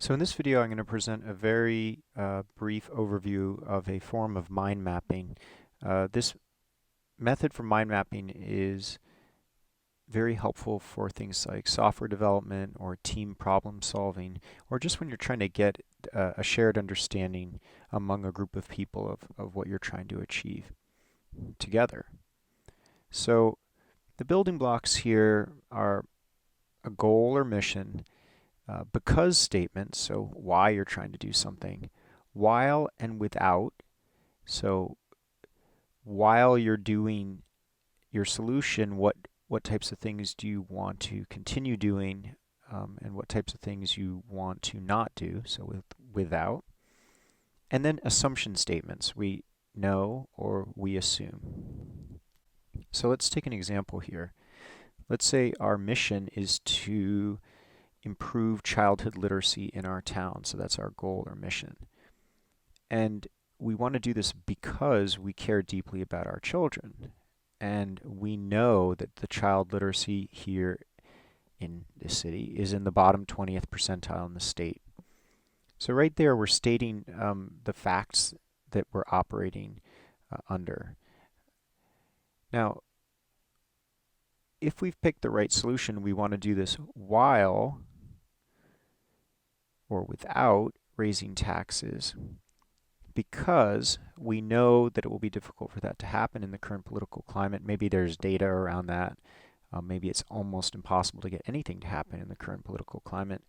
So in this video, I'm going to present a very brief overview of a form of mind mapping. This method for mind mapping is very helpful for things like software development or team problem solving, or just when you're trying to get a shared understanding among a group of people of what you're trying to achieve together. So the building blocks here are a goal or mission, because statements, so why you're trying to do something, while and without, so while you're doing your solution, what types of things do you want to continue doing, and what types of things you want to not do, so without, and then assumption statements, we know or we assume. So let's take an example here. Let's say our mission is to improve childhood literacy in our town. So that's our goal or mission. And we want to do this because we care deeply about our children. And we know that the child literacy here in the city is in the bottom 20th percentile in the state. So right there, we're stating the facts that we're operating under. Now, if we've picked the right solution, we want to do this while or without raising taxes, because we know that it will be difficult for that to happen in the current political climate. Maybe there's data around that. Maybe it's almost impossible to get anything to happen in the current political climate.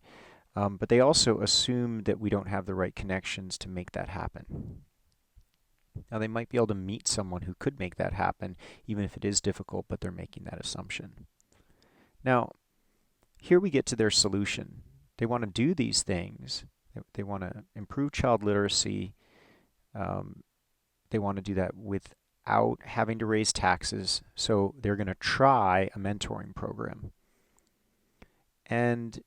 But they also assume that we don't have the right connections to make that happen. Now, they might be able to meet someone who could make that happen, even if it is difficult, but they're making that assumption. Now, here we get to their solution. They want to do these things. They want to improve child literacy. They want to do that without having to raise taxes. So they're going to try a mentoring program. And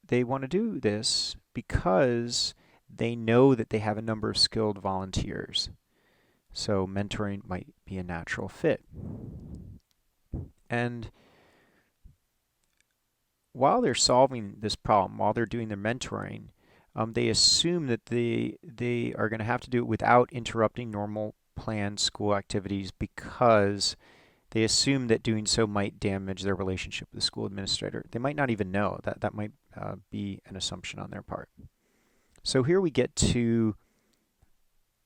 they want to do this because they know that they have a number of skilled volunteers. So mentoring might be a natural fit. And while they're solving this problem, while they're doing their mentoring, they assume that they are going to have to do it without interrupting normal planned school activities, because they assume that doing so might damage their relationship with the school administrator. They might not even know that. That might be an assumption on their part. So here we get to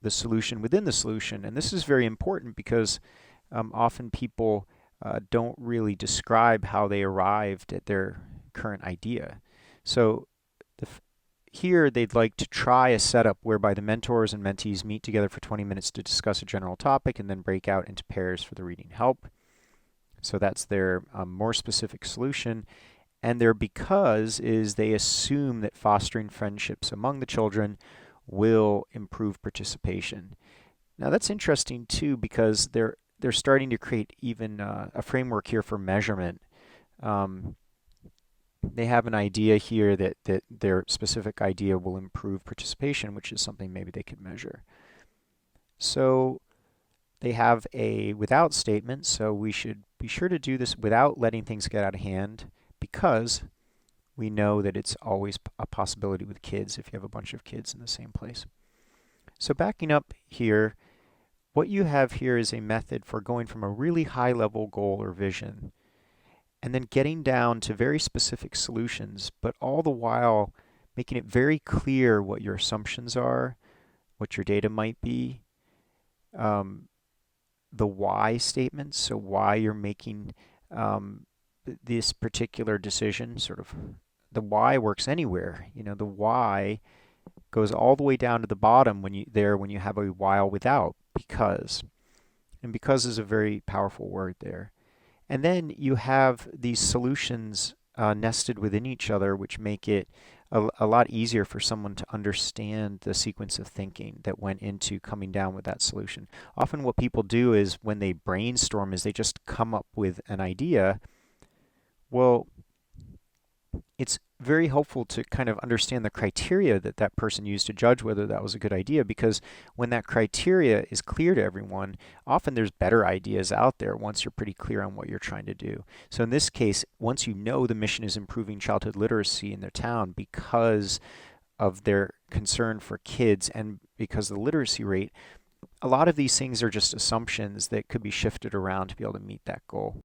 the solution within the solution, and this is very important because often people don't really describe how they arrived at their current idea. So here they'd like to try a setup whereby the mentors and mentees meet together for 20 minutes to discuss a general topic and then break out into pairs for the reading help. So that's their more specific solution. And their because is they assume that fostering friendships among the children will improve participation. Now that's interesting too, because they're starting to create even a framework here for measurement. They have an idea here that their specific idea will improve participation, which is something maybe they could measure. So they have a without statement, so we should be sure to do this without letting things get out of hand, because we know that it's always a possibility with kids if you have a bunch of kids in the same place. So backing up here, what you have here is a method for going from a really high level goal or vision and then getting down to very specific solutions, but all the while making it very clear what your assumptions are, what your data might be, the why statements, so why you're making this particular decision. Sort of the why works anywhere. You know, the why goes all the way down to the bottom when you have a while without, because. And because is a very powerful word there. And then you have these solutions nested within each other, which make it a lot easier for someone to understand the sequence of thinking that went into coming down with that solution. Often what people do is when they brainstorm is they just come up with an idea. Well, it's very helpful to kind of understand the criteria that that person used to judge whether that was a good idea, because when that criteria is clear to everyone, often there's better ideas out there once you're pretty clear on what you're trying to do. So in this case, once you know the mission is improving childhood literacy in their town because of their concern for kids, and because of the literacy rate, a lot of these things are just assumptions that could be shifted around to be able to meet that goal.